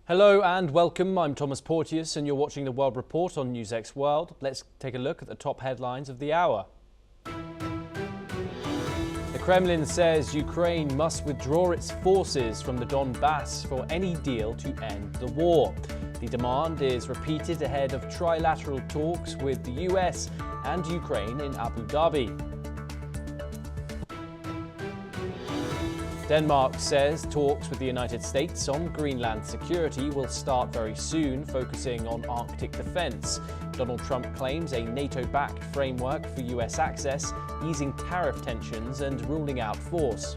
Hello and welcome. I'm Thomas Porteous and you're watching the World Report on NewsX World. Let's take a look at the top headlines of the hour. The Kremlin says Ukraine must withdraw its forces from the Donbass for any deal to end the war. The demand is repeated ahead of trilateral talks with the US and Ukraine in Abu Dhabi. Denmark says talks with the United States on Greenland security will start very soon, focusing on Arctic defense. Donald Trump claims a NATO-backed framework for US access, easing tariff tensions and ruling out force.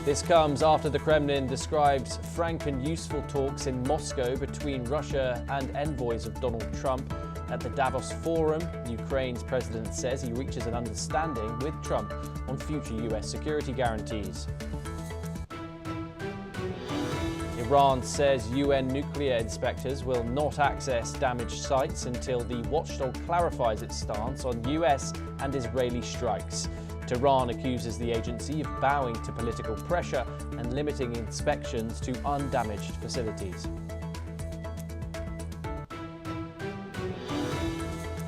This comes after the Kremlin describes frank and useful talks in Moscow between Russia and envoys of Donald Trump. At the Davos Forum, Ukraine's president says he reaches an understanding with Trump on future US security guarantees. Iran says UN nuclear inspectors will not access damaged sites until the watchdog clarifies its stance on US and Israeli strikes. Tehran accuses the agency of bowing to political pressure and limiting inspections to undamaged facilities.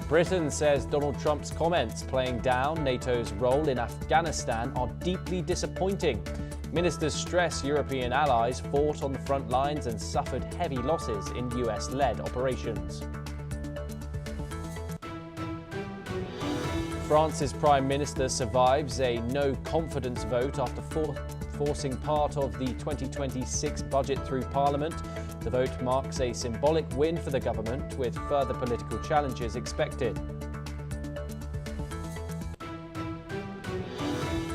Britain says Donald Trump's comments playing down NATO's role in Afghanistan are deeply disappointing. Ministers stress European allies fought on the front lines and suffered heavy losses in US-led operations. France's Prime Minister survives a no-confidence vote after forcing part of the 2026 budget through Parliament. The vote marks a symbolic win for the government, with further political challenges expected.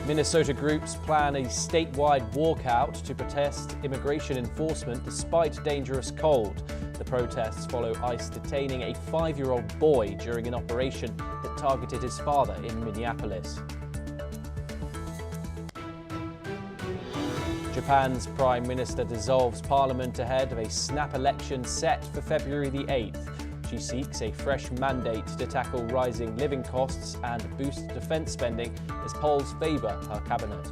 Minnesota groups plan a statewide walkout to protest immigration enforcement despite dangerous cold. The protests follow ICE detaining a 5-year-old boy during an operation that targeted his father in Minneapolis. Japan's Prime Minister dissolves Parliament ahead of a snap election set for February the 8th. She seeks a fresh mandate to tackle rising living costs and boost defence spending as polls favour her cabinet.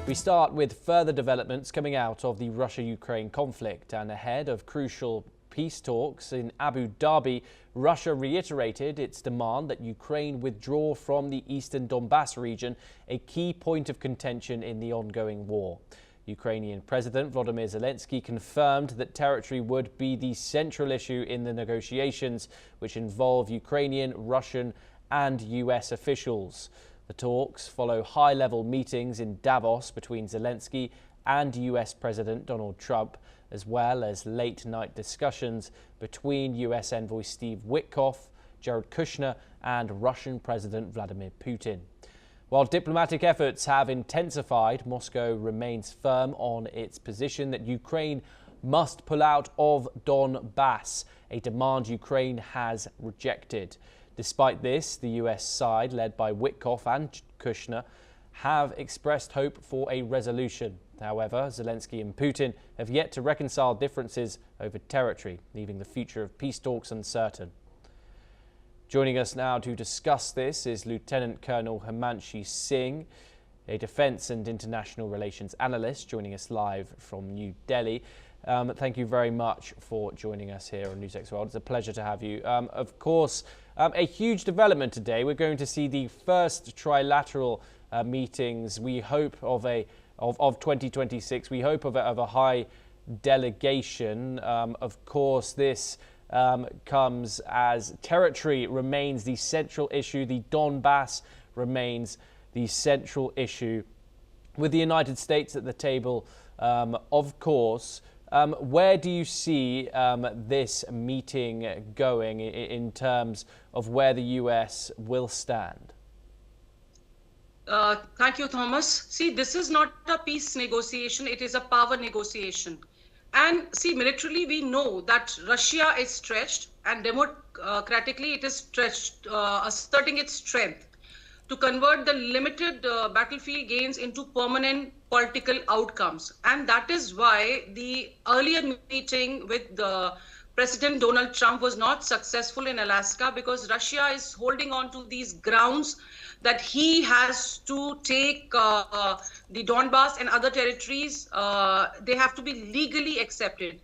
We start with further developments coming out of the Russia-Ukraine conflict, and ahead of crucial peace talks in Abu Dhabi, Russia reiterated its demand that Ukraine withdraw from the eastern Donbass region, a key point of contention in the ongoing war. Ukrainian President Volodymyr Zelensky confirmed that territory would be the central issue in the negotiations, which involve Ukrainian, Russian and US officials. The talks follow high-level meetings in Davos between Zelensky and US President Donald Trump, as well as late-night discussions between US envoy Steve Witkoff, Jared Kushner and Russian President Vladimir Putin. While diplomatic efforts have intensified, Moscow remains firm on its position that Ukraine must pull out of Donbass, a demand Ukraine has rejected. Despite this, the US side, led by Witkoff and Kushner, have expressed hope for a resolution. However, Zelensky and Putin have yet to reconcile differences over territory, leaving the future of peace talks uncertain. Joining us now to discuss this is Lieutenant Colonel Himanshi Singh, a defence and international relations analyst, joining us live from New Delhi. Thank you very much for joining us here on NewsX World. It's a pleasure to have you. Of course, a huge development today. We're going to see the first trilateral meetings, we hope, of 2026. We hope of a high delegation. Of course, this comes as territory remains the central issue. The Donbass remains the central issue, with the United States at the table, of course. Where do you see this meeting going in terms of where the US will stand? Thank you, Thomas. See, this is not a peace negotiation, it is a power negotiation. And see, militarily, we know that Russia is stretched, and democratically, it is stretched, asserting its strength to convert the limited battlefield gains into permanent political outcomes. And that is why the earlier meeting with the President Donald Trump was not successful in Alaska, because Russia is holding on to these grounds that he has to take the Donbass and other territories. They have to be legally accepted.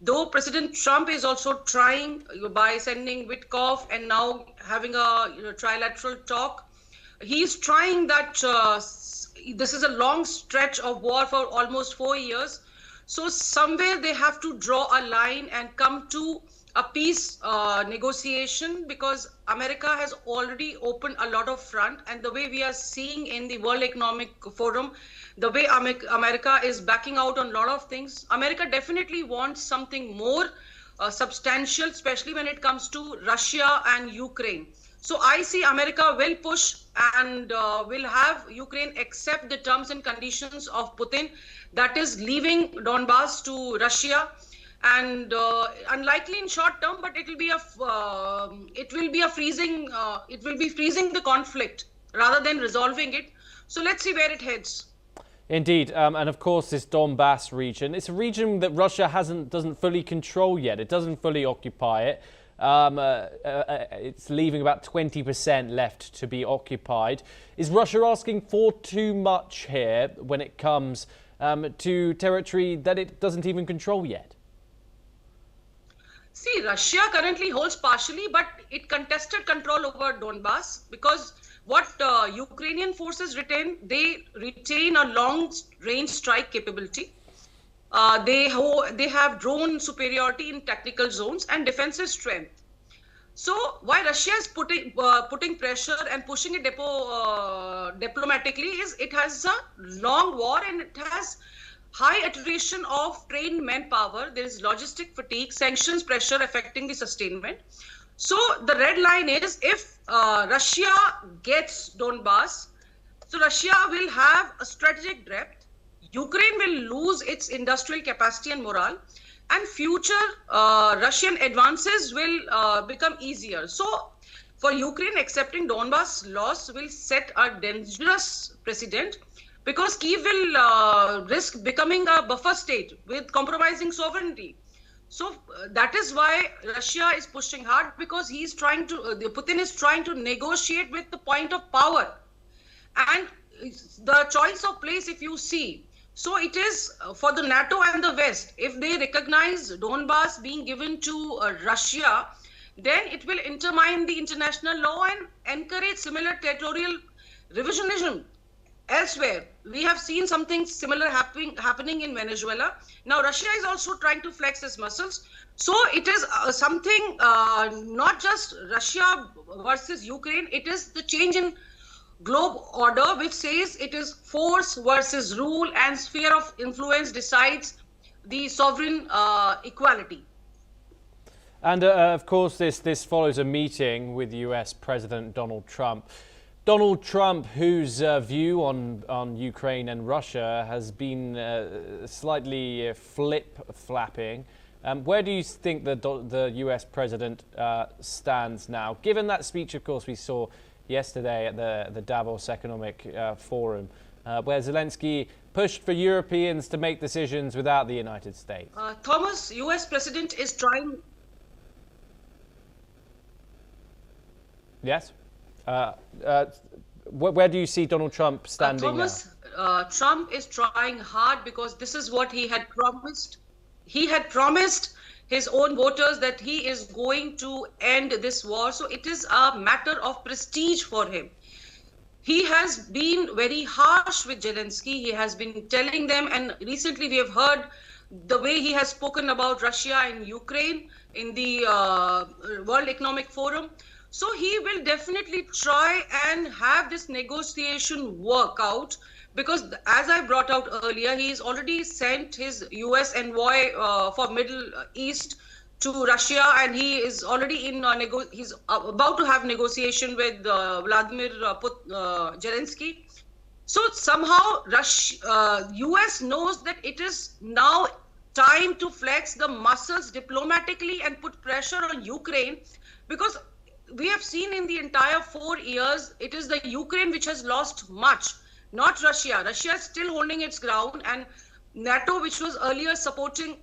Though President Trump is also trying by sending Witkoff and now having a trilateral talk, he's trying that this is a long stretch of war for almost 4 years. So somewhere they have to draw a line and come to a peace negotiation, because America has already opened a lot of front, and the way we are seeing in the World Economic Forum, the way America is backing out on a lot of things, America definitely wants something more substantial, especially when it comes to Russia and Ukraine. So I see America will push and will have Ukraine accept the terms and conditions of Putin, that is leaving Donbass to Russia. And unlikely in short term, but it will be freezing the conflict rather than resolving it. So let's see where it heads. Indeed, and of course this Donbass region, it's a region that Russia doesn't fully control yet. It doesn't fully occupy it. It's leaving about 20% left to be occupied. Is Russia asking for too much here when it comes to territory that it doesn't even control yet? See, Russia currently holds partially, but it contested control over Donbass, because what Ukrainian forces retain, they retain a long-range strike capability. They have drone superiority in tactical zones and defensive strength. So why Russia is putting pressure and pushing it diplomatically is it has a long war and it has high attrition of trained manpower. There is logistic fatigue, sanctions pressure affecting the sustainment. So the red line is, if Russia gets Donbass, so Russia will have a strategic depth. Ukraine will lose its industrial capacity and morale, and future Russian advances will become easier. So for Ukraine, accepting Donbass loss will set a dangerous precedent, because Kyiv will risk becoming a buffer state with compromising sovereignty. So that is why Russia is pushing hard, because Putin is trying to negotiate with the point of power. And the choice of place, if you see, so it is for the NATO and the West. If they recognize Donbass being given to Russia, then it will undermine the international law and encourage similar territorial revisionism. Elsewhere, we have seen something similar happening in Venezuela. Now, Russia is also trying to flex its muscles. So it is something not just Russia versus Ukraine. It is the change in globe order, which says it is force versus rule, and sphere of influence decides the sovereign equality. And of course, this follows a meeting with US President Donald Trump. Donald Trump, whose view on Ukraine and Russia has been slightly flip-flapping. Where do you think the US president stands now? Given that speech, of course, we saw yesterday at the Davos Economic Forum, where Zelensky pushed for Europeans to make decisions without the United States. Thomas, US president is trying... Yes? Where do you see Donald Trump standing now? Trump is trying hard, because this is what he had promised. He had promised his own voters that he is going to end this war. So it is a matter of prestige for him. He has been very harsh with Zelensky. He has been telling them, and recently we have heard the way he has spoken about Russia and Ukraine in the World Economic Forum. So he will definitely try and have this negotiation work out, because as I brought out earlier, he's already sent his US envoy for Middle East to Russia, and he is already in he's about to have negotiation with Vladimir Zelensky. So somehow US knows that it is now time to flex the muscles diplomatically and put pressure on Ukraine, because we have seen in the entire 4 years, it is the Ukraine which has lost much, not Russia. Russia is still holding its ground, and NATO, which was earlier supporting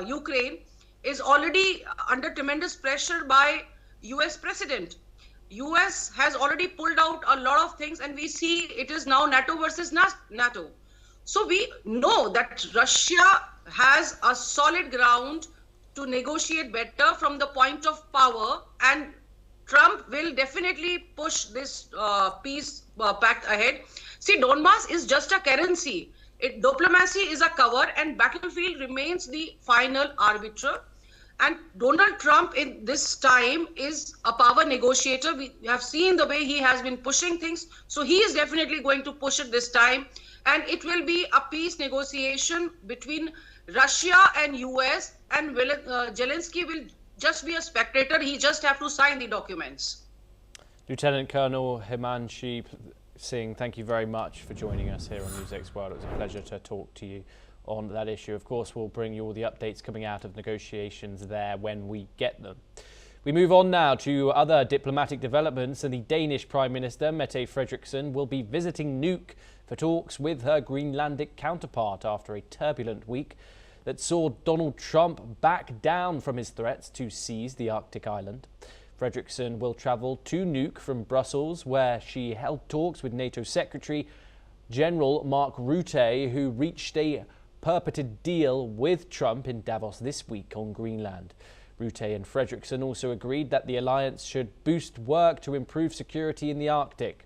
Ukraine, is already under tremendous pressure by US president. US has already pulled out a lot of things, and we see it is now NATO versus NATO. So we know that Russia has a solid ground to negotiate better from the point of power, and Trump will definitely push this peace pact ahead. See, Donbass is just a currency. Diplomacy is a cover, and battlefield remains the final arbiter. And Donald Trump in this time is a power negotiator. We have seen the way he has been pushing things. So he is definitely going to push it this time. And it will be a peace negotiation between Russia and US, and Zelensky will just be a spectator. He just have to sign the documents. Lieutenant Colonel Himanshi Singh, thank you very much for joining us here on NewsX World. It was a pleasure to talk to you on that issue. Of course, we'll bring you all the updates coming out of negotiations there when we get them. We move on now to other diplomatic developments, and the Danish Prime Minister, Mette Frederiksen, will be visiting Nuuk for talks with her Greenlandic counterpart after a turbulent week that saw Donald Trump back down from his threats to seize the Arctic island. Frederiksen will travel to Nuuk from Brussels, where she held talks with NATO Secretary General Mark Rutte, who reached a purported deal with Trump in Davos this week on Greenland. Rutte and Frederiksen also agreed that the alliance should boost work to improve security in the Arctic.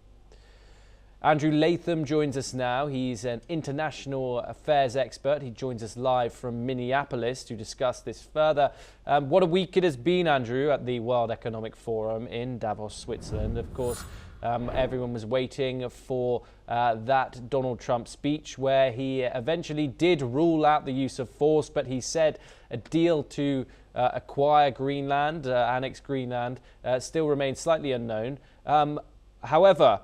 Andrew Latham joins us now. He's an international affairs expert. He joins us live from Minneapolis to discuss this further. What a week it has been, Andrew, at the World Economic Forum in Davos, Switzerland. Of course, everyone was waiting for that Donald Trump speech, where he eventually did rule out the use of force, but he said a deal to acquire Greenland, annex Greenland, still remains slightly unknown. However,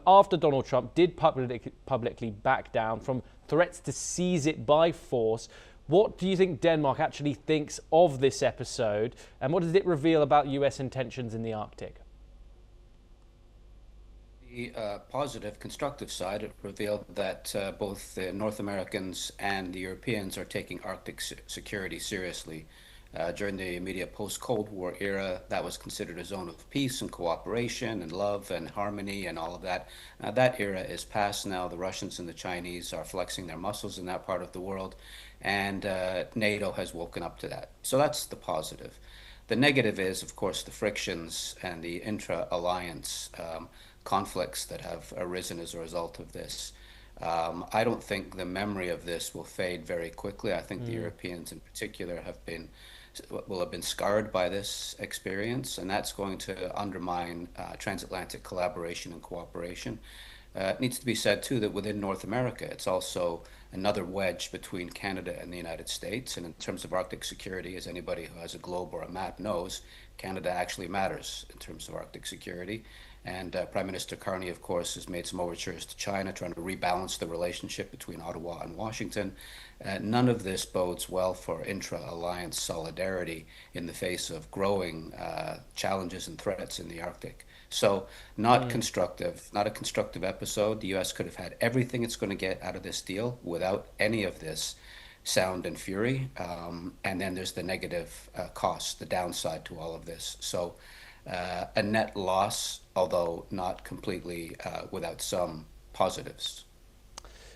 after Donald Trump did publicly back down from threats to seize it by force, what do you think Denmark actually thinks of this episode, and what does it reveal about US intentions in the Arctic? The positive, constructive side, it revealed that both the North Americans and the Europeans are taking Arctic security seriously. During the immediate post-Cold War era, that was considered a zone of peace and cooperation and love and harmony and all of that. That era is past now. The Russians and the Chinese are flexing their muscles in that part of the world, and NATO has woken up to that. So that's the positive. The negative is, of course, the frictions and the intra-alliance conflicts that have arisen as a result of this. I don't think the memory of this will fade very quickly. I think the Europeans in particular will have been scarred by this experience, and that's going to undermine transatlantic collaboration and cooperation. It needs to be said too that within North America, it's also another wedge between Canada and the United States. And in terms of Arctic security, as anybody who has a globe or a map knows, Canada actually matters in terms of Arctic security. And Prime Minister Carney, of course, has made some overtures to China, trying to rebalance the relationship between Ottawa and Washington. None of this bodes well for intra-alliance solidarity in the face of growing challenges and threats in the Arctic. So not constructive, not a constructive episode. The U.S. could have had everything it's going to get out of this deal without any of this sound and fury. And then there's the negative cost, the downside to all of this. So a net loss, although not completely without some positives.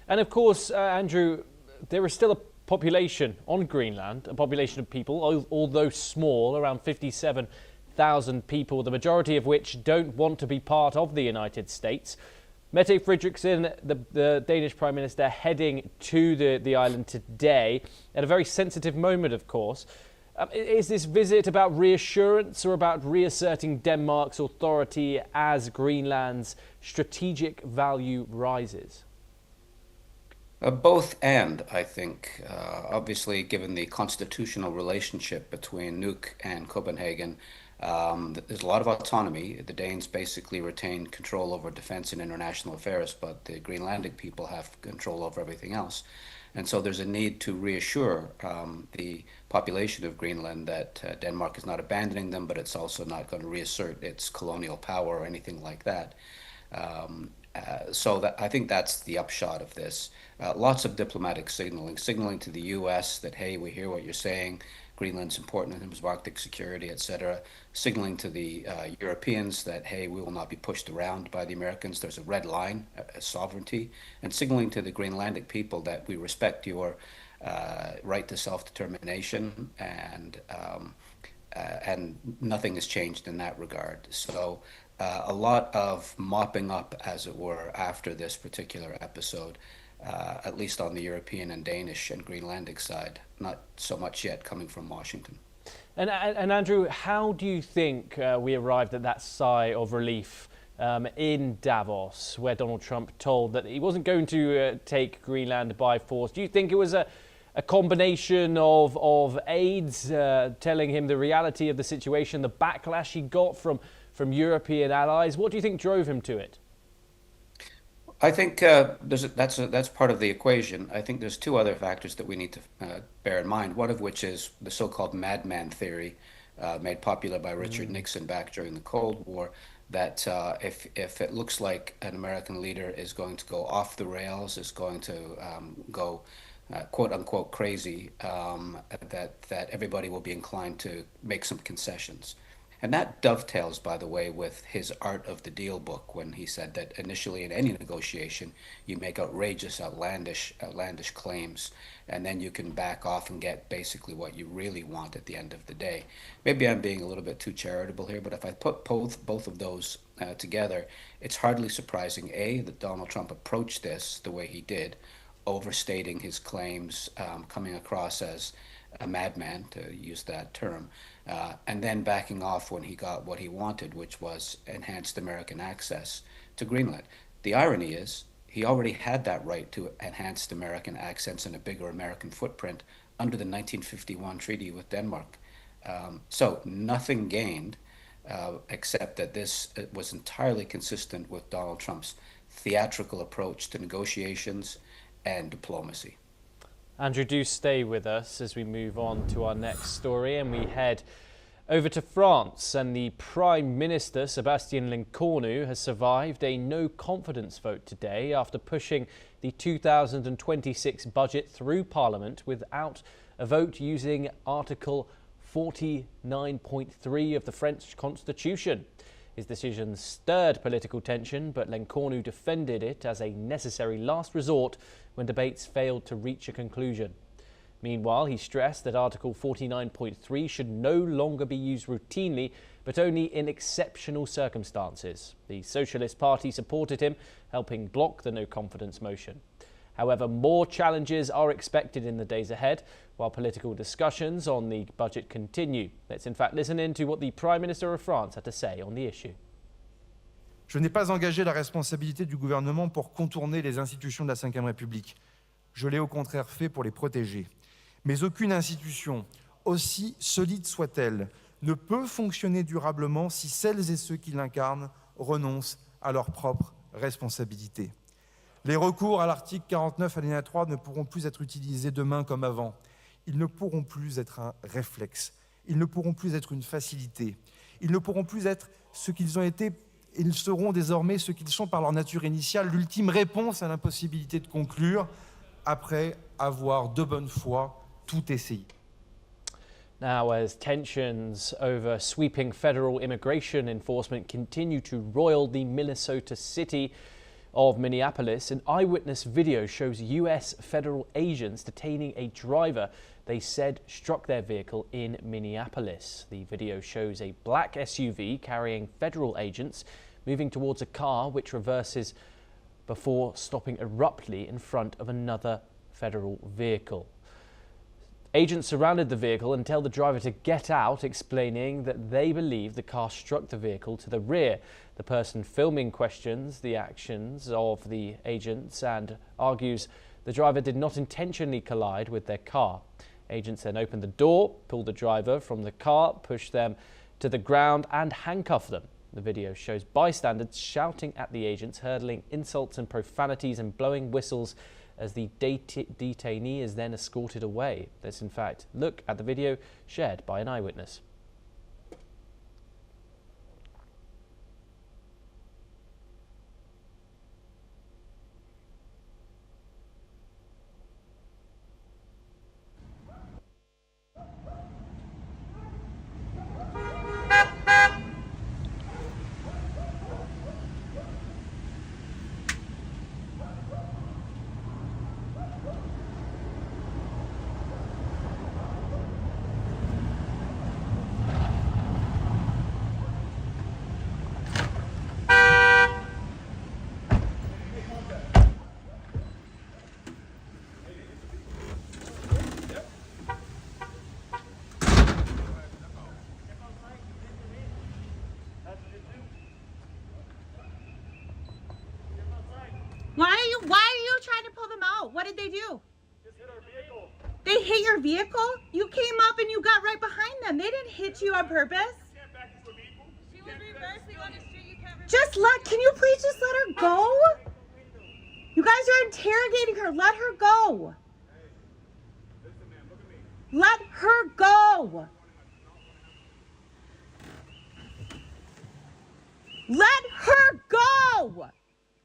And of course, Andrew, there is still a population on Greenland, a population of people, although small, around 57,000 people, the majority of which don't want to be part of the United States. Mette Frederiksen, the Danish Prime Minister, heading to the island today at a very sensitive moment, of course. Is this visit about reassurance or about reasserting Denmark's authority as Greenland's strategic value rises? Both and, I think. Obviously, given the constitutional relationship between Nuuk and Copenhagen, there's a lot of autonomy. The Danes basically retain control over defense and international affairs, but the Greenlandic people have control over everything else. And so there's a need to reassure the population of Greenland that Denmark is not abandoning them, but it's also not going to reassert its colonial power or anything like that. So I think that's the upshot of this. Lots of diplomatic signaling to the U.S. that, hey, we hear what you're saying. Greenland's important in terms of Arctic security, etc., signaling to the Europeans that, hey, we will not be pushed around by the Americans. There's a red line, sovereignty, and signaling to the Greenlandic people that we respect your right to self-determination, and nothing has changed in that regard. So a lot of mopping up, as it were, after this particular episode. At least on the European and Danish and Greenlandic side, not so much yet coming from Washington. And Andrew, how do you think we arrived at that sigh of relief in Davos, where Donald Trump told that he wasn't going to take Greenland by force? Do you think it was a combination of aides telling him the reality of the situation, the backlash he got from European allies? What do you think drove him to it? I think that's part of the equation. I think there's two other factors that we need to bear in mind, one of which is the so-called madman theory made popular by Richard Nixon back during the Cold War, that if it looks like an American leader is going to go off the rails, is going to go quote unquote crazy, that everybody will be inclined to make some concessions. And that dovetails, by the way, with his Art of the Deal book, when he said that initially in any negotiation, you make outrageous, outlandish claims, and then you can back off and get basically what you really want at the end of the day. Maybe I'm being a little bit too charitable here, but if I put both of those together, it's hardly surprising, A, that Donald Trump approached this the way he did, overstating his claims, coming across as a madman, to use that term, and then backing off when he got what he wanted, which was enhanced American access to Greenland. The irony is, he already had that right to enhanced American access and a bigger American footprint under the 1951 treaty with Denmark. So nothing gained, except that this was entirely consistent with Donald Trump's theatrical approach to negotiations and diplomacy. Andrew, do stay with us as we move on to our next story, and we head over to France. And the Prime Minister, Sébastien Lecornu, has survived a no-confidence vote today after pushing the 2026 budget through Parliament without a vote using Article 49.3 of the French Constitution. His decision stirred political tension, but Lecornu defended it as a necessary last resort when debates failed to reach a conclusion. Meanwhile, he stressed that Article 49.3 should no longer be used routinely, but only in exceptional circumstances. The Socialist Party supported him, helping block the no-confidence motion. However, more challenges are expected in the days ahead, while political discussions on the budget continue. Let's in fact listen in to what the Prime Minister of France had to say on the issue. Je n'ai pas engagé la responsabilité du gouvernement pour contourner les institutions de la Ve République. Je l'ai au contraire fait pour les protéger. Mais aucune institution, aussi solide soit-elle, ne peut fonctionner durablement si celles et ceux qui l'incarnent renoncent à leurs propres responsabilités. Les recours à l'article 49 alinéa 3 ne pourront plus être utilisés demain comme avant. Ils ne pourront plus être un réflexe. Ils ne pourront plus être une facilité. Ils ne pourront plus être ce qu'ils ont été. Ils seront désormais ce qu'ils sont par leur nature initiale, l'ultime réponse à l'impossibilité de conclure après avoir de bonne foi tout essayé. Now, as tensions over sweeping federal immigration enforcement continue to roil the Minnesota city of Minneapolis, an eyewitness video shows US federal agents detaining a driver they said struck their vehicle in Minneapolis. The video shows a black SUV carrying federal agents moving towards a car which reverses before stopping abruptly in front of another federal vehicle. Agents surrounded the vehicle and tell the driver to get out, explaining that they believe the car struck the vehicle to the rear. The person filming questions the actions of the agents and argues the driver did not intentionally collide with their car. Agents then opened the door, pulled the driver from the car, pushed them to the ground and handcuffed them. The video shows bystanders shouting at the agents, hurling insults and profanities and blowing whistles as the detainee is then escorted away. Let's in fact look at the video shared by an eyewitness. No, what did they do? They hit your vehicle? You came up and you got right behind them. They didn't hit you on purpose. She was reversing on the street. You can't reverse. Can you please just let her go? You guys are interrogating her. Let her go. Let her go. Let her go.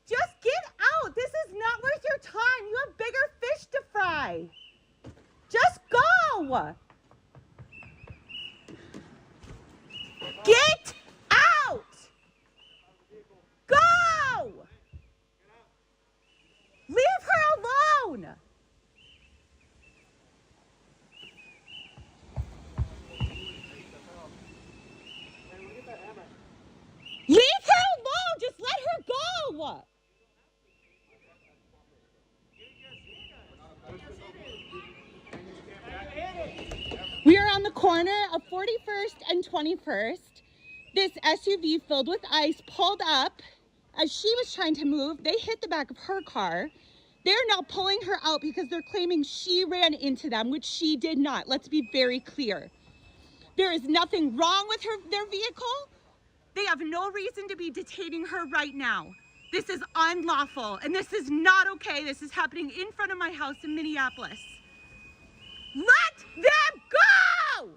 Just get out. This is not worth your time. You have bigger fish to fry. Just go. Get out. Go. Leave her alone. Leave her alone. Just let her go. We are on the corner of 41st and 21st. This SUV filled with ice pulled up. As she was trying to move, they hit the back of her car. They're now pulling her out because they're claiming she ran into them, which she did not. Let's be very clear. There is nothing wrong with their vehicle. They have no reason to be detaining her right now. This is unlawful, and this is not okay. This is happening in front of my house in Minneapolis. Let them go!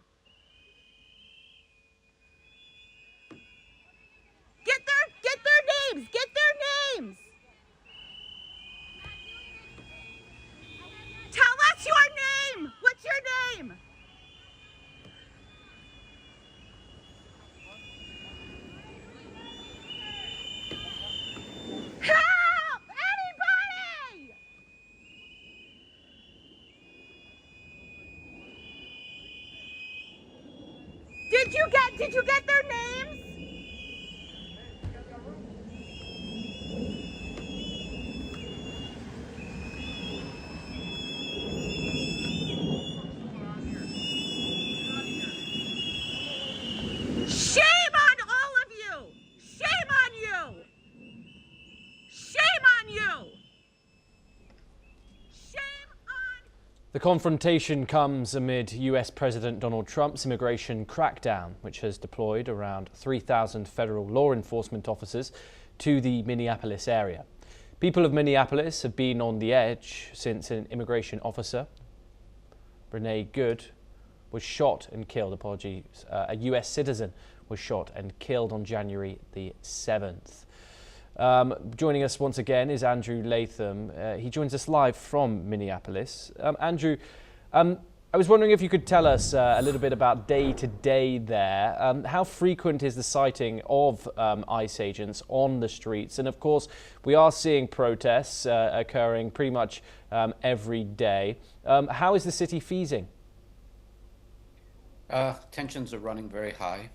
Get their names! Get their names! Tell us your name! What's your name? Help! Anybody! Did you get their names? Shame on all of you! Shame on you! Shame on you! Shame on... The confrontation comes amid US President Donald Trump's immigration crackdown, which has deployed around 3,000 federal law enforcement officers to the Minneapolis area. People of Minneapolis have been on the edge since an immigration officer, Renee Good, was shot and killed. A US citizen was shot and killed on January the 7th. Joining us once again is Andrew Latham. He joins us live from Minneapolis. Andrew, I was wondering if you could tell us a little bit about day-to-day there. How frequent is the sighting of ICE agents on the streets? And of course, we are seeing protests occurring pretty much every day. How is the city feeling? Tensions are running very high,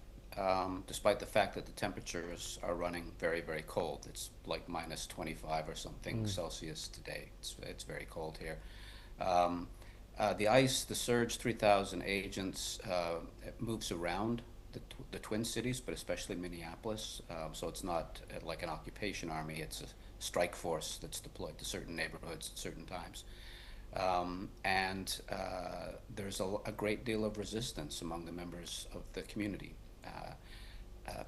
despite the fact that the temperatures are running very, very cold. It's like minus 25 or something Celsius today. It's very cold here. The ICE, the surge 3,000 agents, moves around the Twin Cities, but especially Minneapolis. So it's not like an occupation army. It's a strike force that's deployed to certain neighborhoods at certain times. There's a great deal of resistance among the members of the community.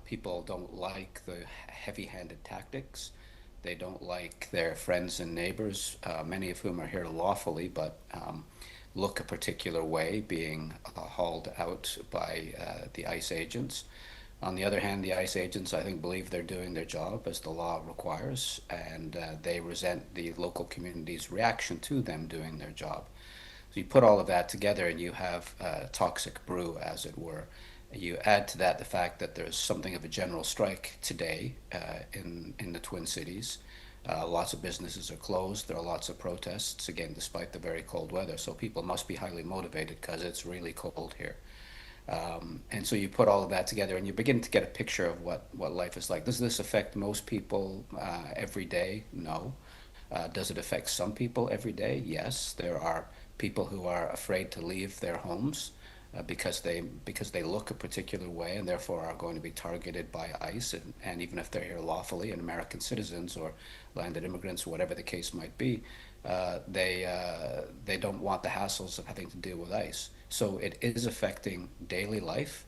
People don't like the heavy-handed tactics. They don't like their friends and neighbors, many of whom are here lawfully, but look a particular way, being hauled out by the ICE agents. On the other hand, the ICE agents, I think, believe they're doing their job as the law requires, and they resent the local community's reaction to them doing their job. So you put all of that together and you have a toxic brew, as it were. You add to that the fact that there's something of a general strike today in the Twin Cities. Lots of businesses are closed. There are lots of protests, again, despite the very cold weather. So people must be highly motivated because it's really cold here. And so you put all of that together and you begin to get a picture of what life is like. Does this affect most people every day? No. Does it affect some people every day? Yes. There are people who are afraid to leave their homes because they look a particular way and therefore are going to be targeted by ICE, and even if they're here lawfully and American citizens or landed immigrants, whatever the case might be, they don't want the hassles of having to deal with ICE. So it is affecting daily life,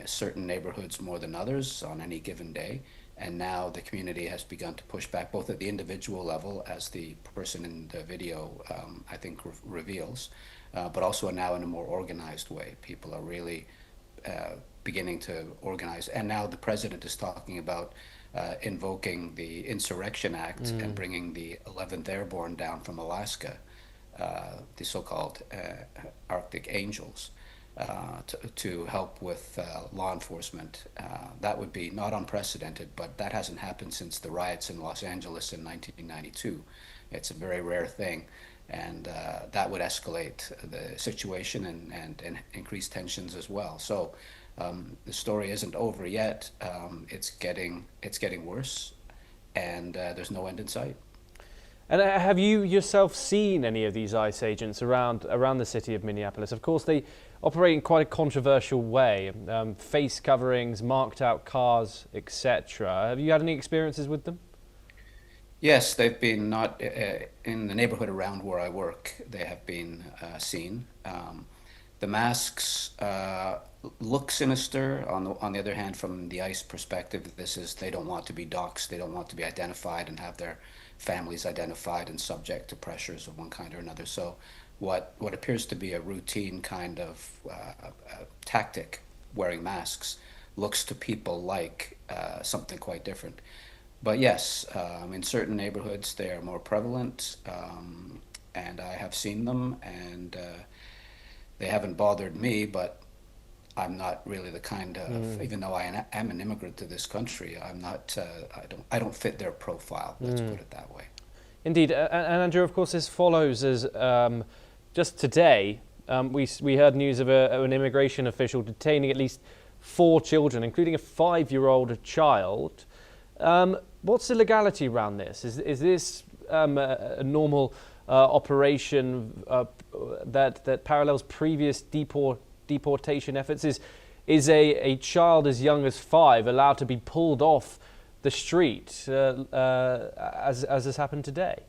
certain neighborhoods more than others on any given day. And now the community has begun to push back, both at the individual level, as the person in the video, I think, reveals, but also now in a more organized way. People are really beginning to organize. And now the president is talking about invoking the Insurrection Act and bringing the 11th Airborne down from Alaska, the so-called Arctic Angels, to help with law enforcement. That would be not unprecedented, but that hasn't happened since the riots in Los Angeles in 1992. It's a very rare thing, and that would escalate the situation and increase tensions as well. So the story isn't over yet. It's getting worse, and there's no end in sight. And have you yourself seen any of these ICE agents around the city of Minneapolis? Of course, they operate in quite a controversial way. Face coverings, marked out cars, etc. Have you had any experiences with them? Yes, they've been not in the neighborhood around where I work. They have been seen. The masks look sinister. On the other hand, from the ICE perspective, they don't want to be doxxed. They don't want to be identified and have their families identified and subject to pressures of one kind or another. So what appears to be a routine kind of tactic, wearing masks, looks to people like something quite different. But yes, in certain neighborhoods they are more prevalent, and I have seen them, and they haven't bothered me, but I'm not really the kind of, even though I am an immigrant to this country, I'm not, I don't fit their profile, let's put it that way. Indeed, and Andrew, of course, this follows as just today, we heard news of an immigration official detaining at least 4 children, including a 5-year-old child. What's the legality around this? Is this a normal operation that parallels previous deportation efforts? Is a child as young as 5 allowed to be pulled off the street as has happened today?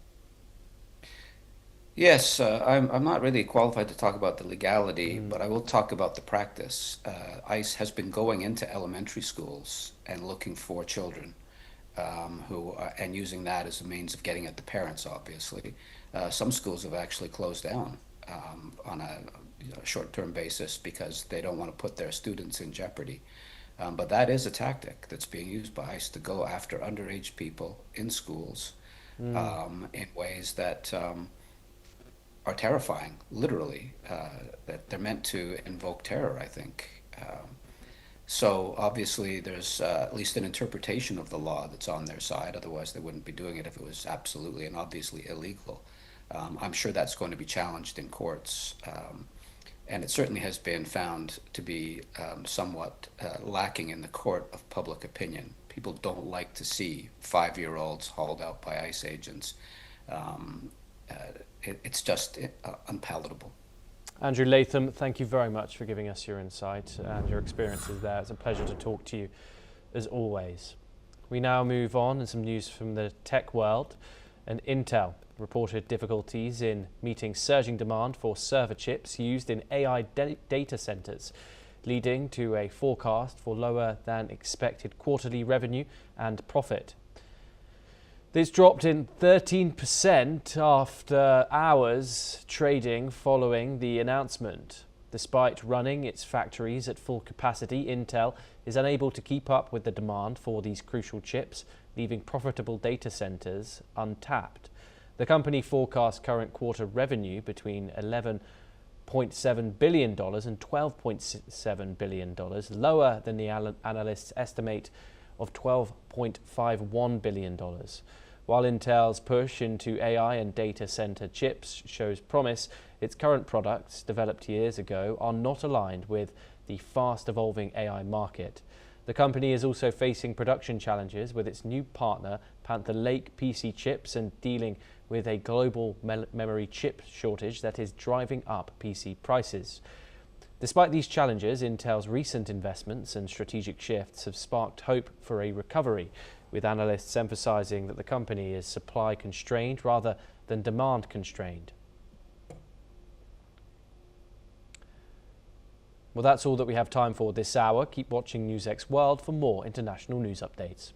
Yes, I'm not really qualified to talk about the legality, but I will talk about the practice. ICE has been going into elementary schools and looking for children and using that as a means of getting at the parents, obviously. Some schools have actually closed down on a short-term basis because they don't want to put their students in jeopardy. But that is a tactic that's being used by ICE to go after underage people in schools in ways that are terrifying, literally, that they're meant to invoke terror, I think. So obviously there's at least an interpretation of the law that's on their side, otherwise they wouldn't be doing it if it was absolutely and obviously illegal. I'm sure that's going to be challenged in courts, and it certainly has been found to be somewhat lacking in the court of public opinion. People don't like to see 5-year-olds hauled out by ICE agents. It's just unpalatable. Andrew Latham, thank you very much for giving us your insight and your experiences there. It's a pleasure to talk to you, as always. We now move on and some news from the tech world. And Intel reported difficulties in meeting surging demand for server chips used in AI data centers, leading to a forecast for lower than expected quarterly revenue and profit. This dropped in 13% after hours trading following the announcement. Despite running its factories at full capacity, Intel is unable to keep up with the demand for these crucial chips, leaving profitable data centers untapped. The company forecasts current quarter revenue between $11.7 billion and $12.7 billion, lower than the analysts' estimate of $12.51 billion. While Intel's push into AI and data center chips shows promise, its current products, developed years ago, are not aligned with the fast-evolving AI market. The company is also facing production challenges with its new partner, Panther Lake PC chips, and dealing with a global memory chip shortage that is driving up PC prices. Despite these challenges, Intel's recent investments and strategic shifts have sparked hope for a recovery, with analysts emphasizing that the company is supply constrained rather than demand constrained. Well, that's all that we have time for this hour. Keep watching NewsX World for more international news updates.